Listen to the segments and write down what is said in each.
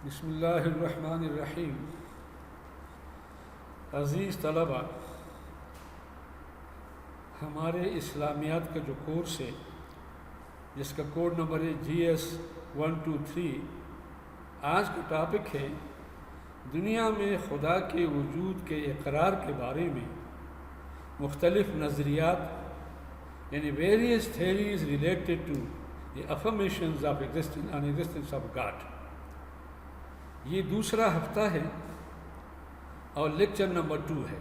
بسم اللہ الرحمن الرحیم۔ عزیز طلبہ، ہمارے اسلامیات کا جو کورس ہے جس کا کوڈ نمبر ہے GS123، آج کا ٹاپک ہے دنیا میں خدا کے وجود کے اقرار کے بارے میں مختلف نظریات، یعنی various theories related to the affirmations of existence of God. یہ دوسرا ہفتہ ہے اور لیکچر نمبر 2 ہے۔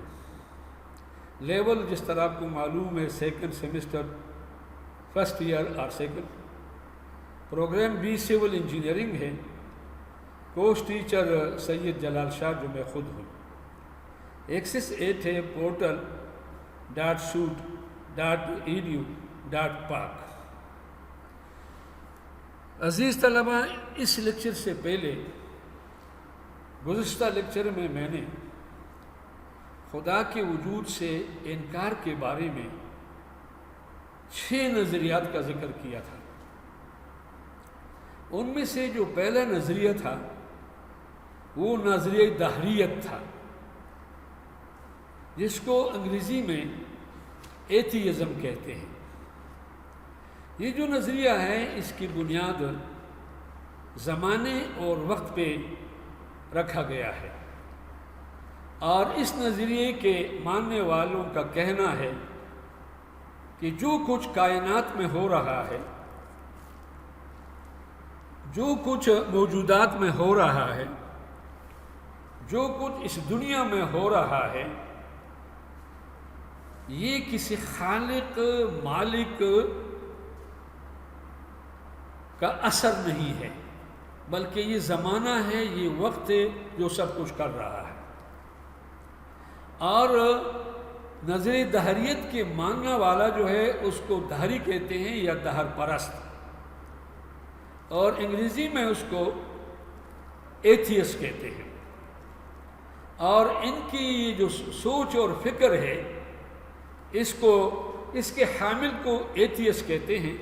لیول جس طرح آپ کو معلوم ہے سیکنڈ سیمسٹر فرسٹ ایئر اور second. Programme B civil engineering ہے۔ کورس ٹیچر سید جلال شاہ جو میں خود ہوں۔ ایکسس 8 ہے portal.sud.edu.pak۔ عزیز طلبہ، اس لیکچر سے پہلے گزشتہ لیکچر میں نے خدا کے وجود سے انکار کے بارے میں 6 نظریات کا ذکر کیا تھا۔ ان میں سے جو پہلا نظریہ تھا وہ نظریہ دہریت تھا، جس کو انگریزی میں ایتھیزم کہتے ہیں۔ یہ جو نظریہ ہے اس کی بنیاد زمانے اور وقت پہ رکھا گیا ہے، اور اس نظریے کے ماننے والوں کا کہنا ہے کہ جو کچھ کائنات میں ہو رہا ہے، جو کچھ موجودات میں ہو رہا ہے، جو کچھ اس دنیا میں ہو رہا ہے، یہ کسی خالق مالک کا اثر نہیں ہے، بلکہ یہ زمانہ ہے، یہ وقت ہے جو سب کچھ کر رہا ہے۔ اور نظریہ دہریت کے ماننے والا جو ہے اس کو دہری کہتے ہیں یا دہر پرست، اور انگریزی میں اس کو ایتھیس کہتے ہیں۔ اور ان کی جو سوچ اور فکر ہے اس کے حامل کو ایتھیس کہتے ہیں،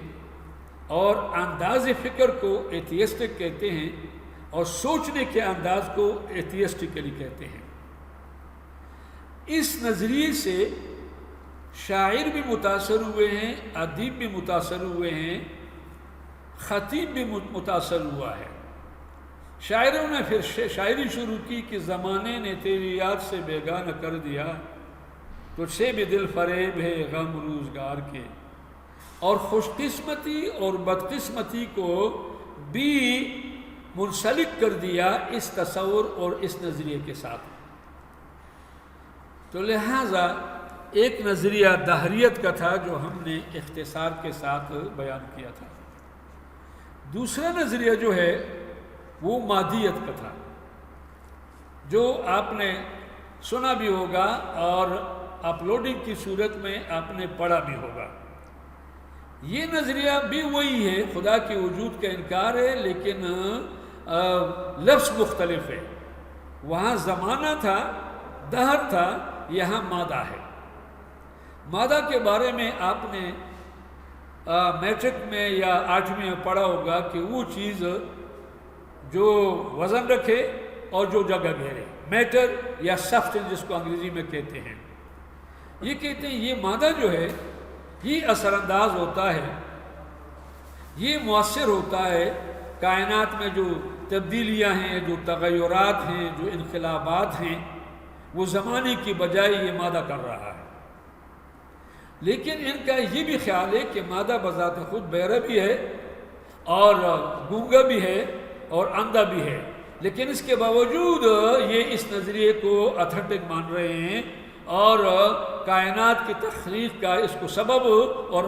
اور انداز فکر کو ایتھیسٹک کہتے ہیں، اور سوچنے کے انداز کو ایتھیسٹکلی کہتے ہیں۔ اس نظریے سے شاعر بھی متاثر ہوئے ہیں، ادیب بھی متاثر ہوئے ہیں، خطیب بھی متاثر ہوا ہے۔ شاعروں نے پھر شاعری شروع کی کہ زمانے نے تیری یاد سے بیگانہ کر دیا، تجھ سے بھی دل فریب ہے غم روزگار کے، اور خوش قسمتی اور بدقسمتی کو بھی منسلک کر دیا اس تصور اور اس نظریے کے ساتھ۔ تو لہٰذا ایک نظریہ دہریت کا تھا جو ہم نے اختصار کے ساتھ بیان کیا تھا۔ دوسرا نظریہ جو ہے وہ مادیت کا تھا، جو آپ نے سنا بھی ہوگا اور اپلوڈنگ کی صورت میں آپ نے پڑھا بھی ہوگا۔ یہ نظریہ بھی وہی ہے، خدا کے وجود کا انکار ہے، لیکن لفظ مختلف ہے۔ وہاں زمانہ تھا، دہر تھا، یہاں مادہ ہے۔ مادہ کے بارے میں آپ نے میٹرک میں یا 8ویں میں پڑھا ہوگا کہ وہ چیز جو وزن رکھے اور جو جگہ گھیرے، میٹر یا سبسٹنس جس کو انگریزی میں کہتے ہیں۔ یہ کہتے ہیں یہ مادہ جو ہے یہ اثر انداز ہوتا ہے، یہ مؤثر ہوتا ہے کائنات میں جو تبدیلیاں ہیں، جو تغیرات ہیں، جو انقلابات ہیں، وہ زمانے کی بجائے یہ مادہ کر رہا ہے۔ لیکن ان کا یہ بھی خیال ہے کہ مادہ بذات خود بہرا بھی ہے اور گونگا بھی ہے اور اندھا بھی ہے، لیکن اس کے باوجود یہ اس نظریے کو اتھینٹک مان رہے ہیں اور کائنات کی تخلیق کا اس کو سبب اور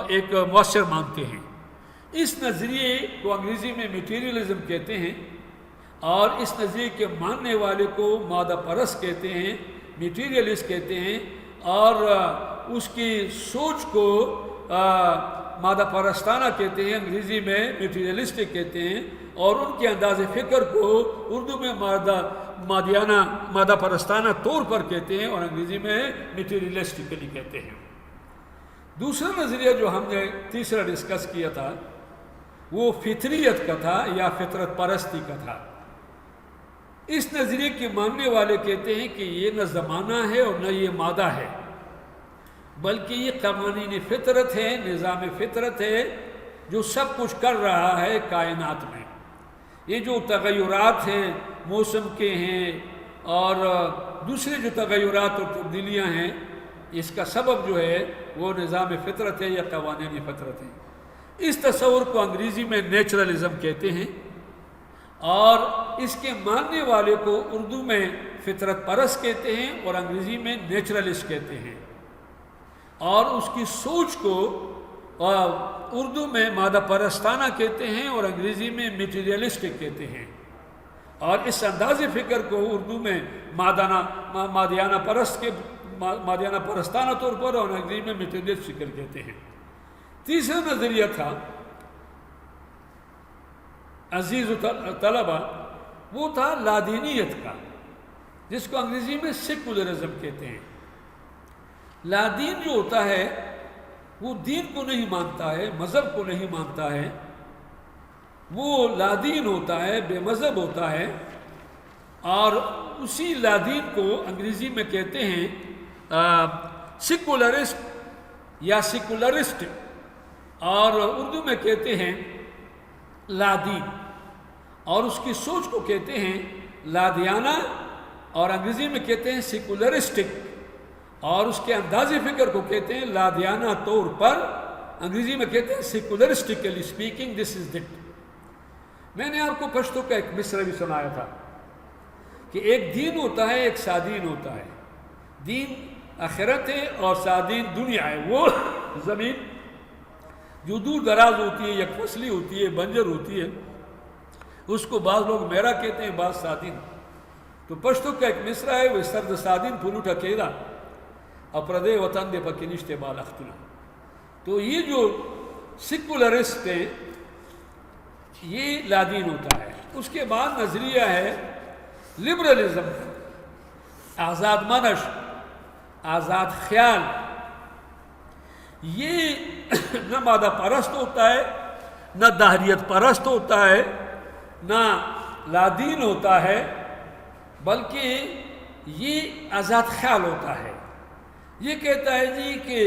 ایک مؤثر مانتے ہیں۔ اس نظریے کو انگریزی میں میٹیریلزم کہتے ہیں، اور اس نظریے کے ماننے والے کو مادہ پرست کہتے ہیں، میٹیریلسٹ کہتے ہیں، اور اس کی سوچ کو مادہ پرستانہ کہتے ہیں، انگریزی میں میٹیریلسٹک کہتے ہیں، اور ان کے انداز فکر کو اردو میں مادہ پرستانہ طور پر کہتے ہیں، اور انگریزی میں میٹیریلسٹکلی کہتے ہیں۔ دوسرا نظریہ جو ہم نے تیسرا ڈسکس کیا تھا وہ فطریت کا تھا یا فطرت پرستی کا تھا۔ اس نظریے کے ماننے والے کہتے ہیں کہ یہ نہ زمانہ ہے اور نہ یہ مادہ ہے، بلکہ یہ قوانین فطرت ہے، نظام فطرت ہے جو سب کچھ کر رہا ہے کائنات میں۔ یہ جو تغیرات ہیں موسم کے ہیں اور دوسرے جو تغیرات اور تبدیلیاں ہیں، اس کا سبب جو ہے وہ نظام فطرت ہے یا قوانین فطرت ہے۔ اس تصور کو انگریزی میں نیچرلزم کہتے ہیں، اور اس کے ماننے والے کو اردو میں فطرت پرست کہتے ہیں اور انگریزی میں نیچرلسٹ کہتے ہیں، اور اس کی سوچ کو اردو میں مادہ پرستانہ کہتے ہیں اور انگریزی میں میٹیریلسٹک کہتے ہیں، اور اس انداز فکر کو اردو میں مادیانہ پرستانہ طور پر اور انگریزی میں میٹیریلسٹ فکر کہتے ہیں۔ تیسرا نظریہ تھا عزیز طلبہ، وہ تھا لادینیت کا، جس کو انگریزی میں سیکولرزم کہتے ہیں۔ لادین جو ہوتا ہے وہ دین کو نہیں مانتا ہے، مذہب کو نہیں مانتا ہے، وہ لادین ہوتا ہے، بے مذہب ہوتا ہے، اور اسی لادین کو انگریزی میں کہتے ہیں سیکولرسٹ یا سیکولرسٹ، اور اردو میں کہتے ہیں لادین، اور اس کی سوچ کو کہتے ہیں لادیانہ، اور انگریزی میں کہتے ہیں سیکولرسٹک، اور اس کے انداز فکر کو کہتے ہیں لادیانہ طور پر، انگریزی میں کہتے ہیں سیکولرسٹکلی اسپیکنگ دس از دیٹ۔ میں نے آپ کو پشتو کا ایک مصرع بھی سنایا تھا کہ ایک دین ہوتا ہے، ایک سادین ہوتا ہے۔ دین آخرت ہے اور سادین دنیا ہے، وہ زمین جو دور دراز ہوتی ہے، یک فصلی ہوتی ہے، بنجر ہوتی ہے، اس کو بعض لوگ میرا کہتے ہیں، بعض سادین۔ تو پشتو کا ایک مصرع ہے، وہ سرد سادین پھولوٹ اکیلا اپردے وطن دے پکنشتے بال اختنا۔ تو یہ جو سیکولرسٹ ہیں یہ لادین ہوتا ہے۔ اس کے بعد نظریہ ہے لبرلزم، آزاد منش، آزاد خیال۔ یہ نہ مادہ پرست ہوتا ہے، نہ دہریت پرست ہوتا ہے، نہ لادین ہوتا ہے، بلکہ یہ آزاد خیال ہوتا ہے۔ یہ کہتا ہے جی کہ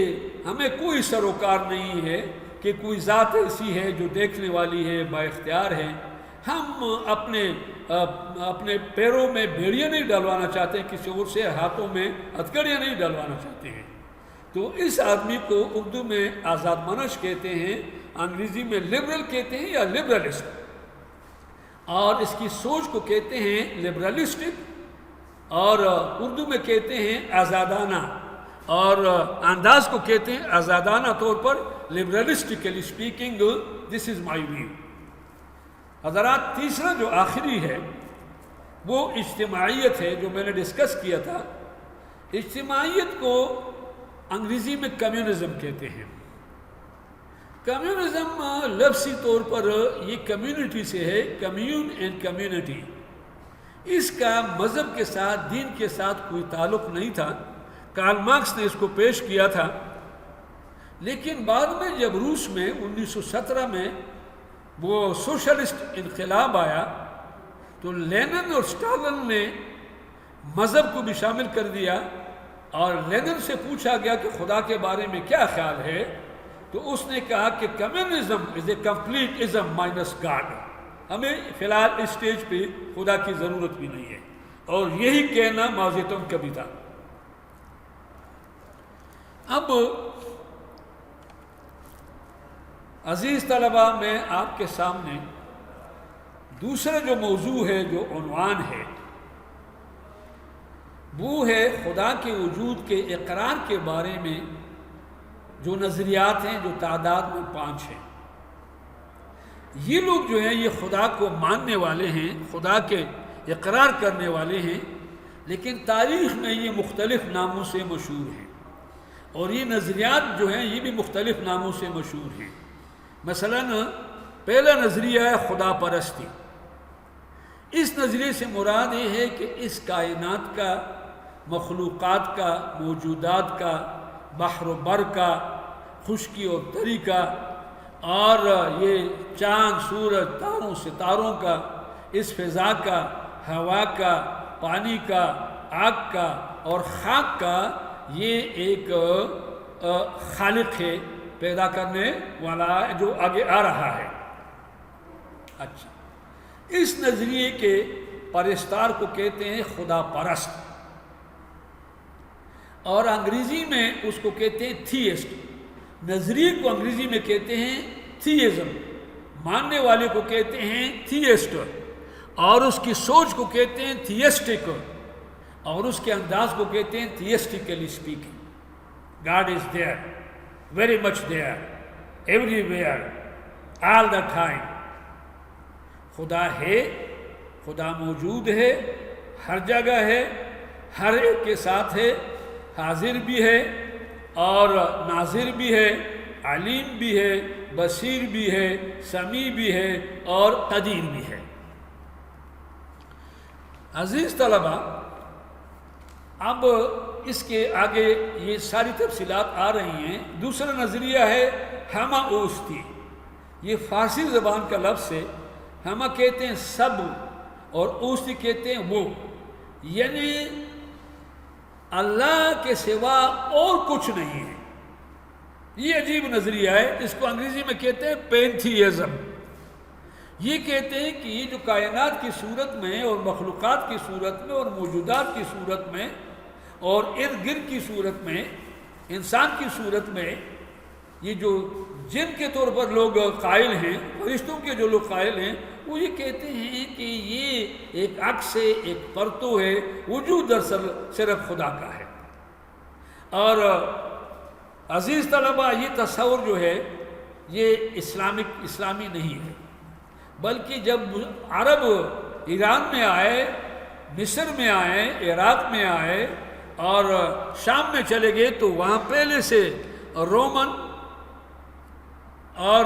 ہمیں کوئی سروکار نہیں ہے کہ کوئی ذات ایسی ہے جو دیکھنے والی ہے، با اختیار ہے۔ ہم اپنے پیروں میں بیڑیاں نہیں ڈلوانا چاہتے، کسی اور سے ہاتھوں میں ہتھکڑیاں نہیں ڈلوانا چاہتے ہیں۔ تو اس آدمی کو اردو میں آزاد منش کہتے ہیں، انگریزی میں لبرل کہتے ہیں یا لبرلسٹ، اور اس کی سوچ کو کہتے ہیں لبرلسٹک، اور اردو میں کہتے ہیں آزادانہ، اور انداز کو کہتے ہیں آزادانہ طور پر لبرلسٹکلی speaking this is my view. حضرات، تیسرا جو آخری ہے وہ اجتماعیت ہے، جو میں نے ڈسکس کیا تھا۔ اجتماعیت کو انگریزی میں کمیونزم کہتے ہیں۔ کمیونزم لفظی طور پر یہ کمیونٹی سے ہے، کمیون اینڈ کمیونٹی۔ اس کا مذہب کے ساتھ، دین کے ساتھ کوئی تعلق نہیں تھا۔ کارل مارکس نے اس کو پیش کیا تھا، لیکن بعد میں جب روس میں 1917 میں وہ سوشلسٹ انقلاب آیا تو لینن اور اسٹالن نے مذہب کو بھی شامل کر دیا، اور لینن سے پوچھا گیا کہ خدا کے بارے میں کیا خیال ہے، تو اس نے کہا کہ communism is a complete ism minus God. ہمیں فی الحال اس سٹیج پہ خدا کی ضرورت بھی نہیں ہے، اور یہی کہنا ماضیتم کا بھی تھا۔ اب عزیز طلبہ، میں آپ کے سامنے دوسرا جو موضوع ہے، جو عنوان ہے، وہ ہے خدا کے وجود کے اقرار کے بارے میں جو نظریات ہیں، جو تعداد میں 5 ہیں۔ یہ لوگ جو ہیں یہ خدا کو ماننے والے ہیں، خدا کے اقرار کرنے والے ہیں، لیکن تاریخ میں یہ مختلف ناموں سے مشہور ہیں، اور یہ نظریات جو ہیں یہ بھی مختلف ناموں سے مشہور ہیں۔ مثلا پہلا نظریہ ہے خدا پرستی۔ اس نظریے سے مراد یہ ہے کہ اس کائنات کا، مخلوقات کا، موجودات کا، بحر و بر کا، خشکی اور تری کا، اور یہ چاند، سورج، تاروں، ستاروں کا، اس فضا کا، ہوا کا، پانی کا، آگ کا اور خاک کا یہ ایک خالق ہے، پیدا کرنے والا جو آگے آ رہا ہے۔ اچھا، اس نظریے کے پرستار کو کہتے ہیں خدا پرست، اور انگریزی میں اس کو کہتے ہیں تھیسٹ۔ نظریے کو انگریزی میں کہتے ہیں تھیزم، ماننے والے کو کہتے ہیں تھیسٹ، اور اس کی سوچ کو کہتے ہیں تھیسٹک، اور اس کے انداز کو کہتے ہیں تھیسٹیکلی speaking. God is there, very much there, everywhere, all the time۔ خدا ہے، خدا موجود ہے، ہر جگہ ہے، ہر ایک کے ساتھ ہے، حاضر بھی ہے اور ناظر بھی ہے، علیم بھی ہے، بصیر بھی ہے، سمیع بھی ہے اور قدیر بھی ہے۔ عزیز طلبہ، اب اس کے آگے یہ ساری تفصیلات آ رہی ہیں۔ دوسرا نظریہ ہے ہما اوستی، یہ فارسی زبان کا لفظ ہے۔ ہما کہتے ہیں سب اور اوستی کہتے ہیں وہ، یعنی اللہ کے سوا اور کچھ نہیں ہے۔ یہ عجیب نظریہ ہے، اس کو انگریزی میں کہتے ہیں پینتھیزم۔ یہ کہتے ہیں کہ یہ جو کائنات کی صورت میں اور مخلوقات کی صورت میں اور موجودات کی صورت میں اور ارد گرد کی صورت میں، انسان کی صورت میں، یہ جو جن کے طور پر لوگ قائل ہیں، فرشتوں کے جو لوگ قائل ہیں، وہ یہ کہتے ہیں کہ یہ ایک عکس ہے، ایک پرتو ہے، وجود دراصل صرف خدا کا ہے۔ اور عزیز طلبہ، یہ تصور جو ہے یہ اسلامی نہیں ہے، بلکہ جب عرب ایران میں آئے، مصر میں آئے، عراق میں آئے اور شام میں چلے گئے تو وہاں پہلے سے رومن اور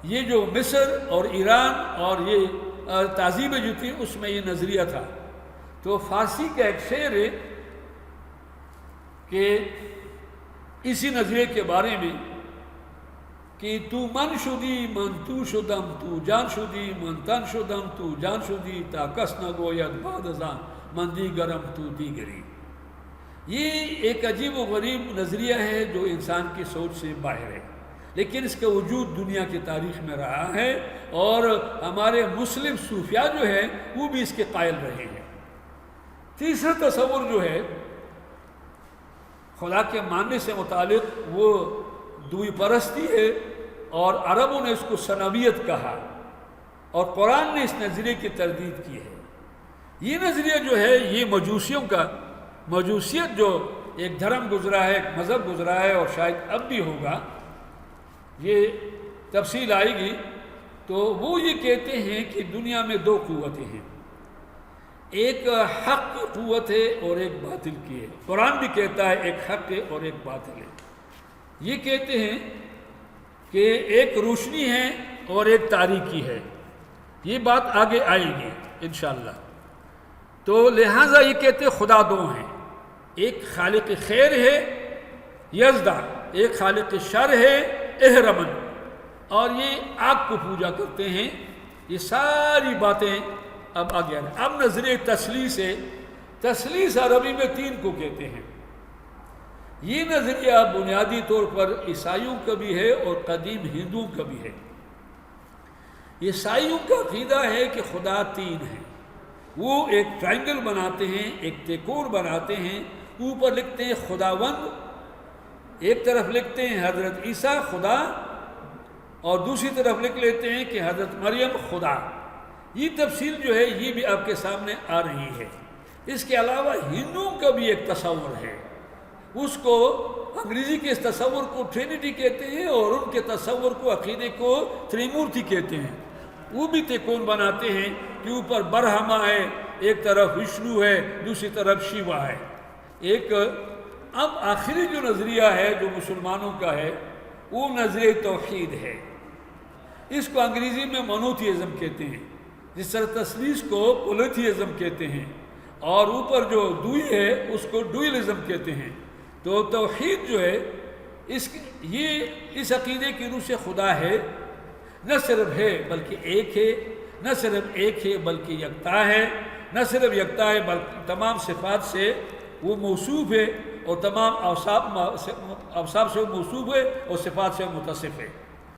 یہ جو مصر اور ایران اور یہ تہذیبیں جو تھی اس میں یہ نظریہ تھا۔ تو فارسی کا ایک شعر ہے کہ اسی نظریے کے بارے میں کہ تو من شدی من تو شدم، تو جان شدی من تن شدم، تو جان شدی تا کس نگوید بعد از آن من دیگرم تو دیگری۔ یہ ایک عجیب و غریب نظریہ ہے جو انسان کی سوچ سے باہر ہے، لیکن اس کا وجود دنیا کی تاریخ میں رہا ہے، اور ہمارے مسلم صوفیاء جو ہے وہ بھی اس کے قائل رہے ہیں۔ تیسرا تصور جو ہے خدا کے ماننے سے متعلق وہ دوئی پرستی ہے، اور عربوں نے اس کو سنویت کہا، اور قرآن نے اس نظریے کی تردید کی ہے۔ یہ نظریہ جو ہے یہ مجوسیوں کا، مجوسیت جو ایک دھرم گزرا ہے، ایک مذہب گزرا ہے، اور شاید اب بھی ہوگا، یہ تفصیل آئے گی۔ تو وہ یہ کہتے ہیں کہ دنیا میں دو قوتیں ہیں، ایک حق کی قوت ہے اور ایک باطل کی ہے۔ قرآن بھی کہتا ہے ایک حق ہے اور ایک باطل ہے۔ یہ کہتے ہیں کہ ایک روشنی ہے اور ایک تاریکی ہے۔ یہ بات آگے آئے گی انشاءاللہ۔ تو لہٰذا یہ کہتے خدا دو ہیں، ایک خالق خیر ہے یزدہ، ایک خالق شر ہے اہرمن، اور یہ آگ کو پوجا کرتے ہیں۔ یہ ساری باتیں اب آگے آئیں۔ اب نظریہ تثلیث ہے۔ تثلیث عربی میں تین کو کہتے ہیں۔ یہ نظریہ بنیادی طور پر عیسائیوں کا بھی ہے اور قدیم ہندوؤں کا بھی ہے۔ عیسائیوں کا عقیدہ ہے کہ خدا تین ہے، وہ ایک ٹرائنگل بناتے ہیں، ایک تیکور بناتے ہیں، اوپر لکھتے ہیں خداوند، ایک طرف لکھتے ہیں حضرت عیسیٰ خدا، اور دوسری طرف لکھ لیتے ہیں کہ حضرت مریم خدا۔ یہ تفصیل جو ہے یہ بھی آپ کے سامنے آ رہی ہے۔ اس کے علاوہ ہندوؤں کا بھی ایک تصور ہے، اس کو انگریزی کے اس تصور کو ٹرینٹی کہتے ہیں، اور ان کے تصور کو، عقیدے کو تریمورتی کہتے ہیں۔ وہ بھی تیکون بناتے ہیں کہ اوپر برہما ہے، ایک طرف وشنو ہے، دوسری طرف شیوا ہے۔ ایک اب آخری جو نظریہ ہے جو مسلمانوں کا ہے وہ نظریہ توحید ہے۔ اس کو انگریزی میں مونوتھیزم کہتے ہیں، جس طرح تثلیث کو پولیتھیزم کہتے ہیں، اور اوپر جو دوئی ہے اس کو ڈوئلزم کہتے ہیں۔ تو توحید جو ہے اس عقیدے کی روح سے خدا ہے، نہ صرف ہے بلکہ ایک ہے، نہ صرف ایک ہے بلکہ یکتا ہے، نہ صرف یکتا ہے بلکہ تمام صفات سے وہ موصوف ہے، اور تمام اوصاف سے وہ موصوف ہے اور صفات سے متصف ہے۔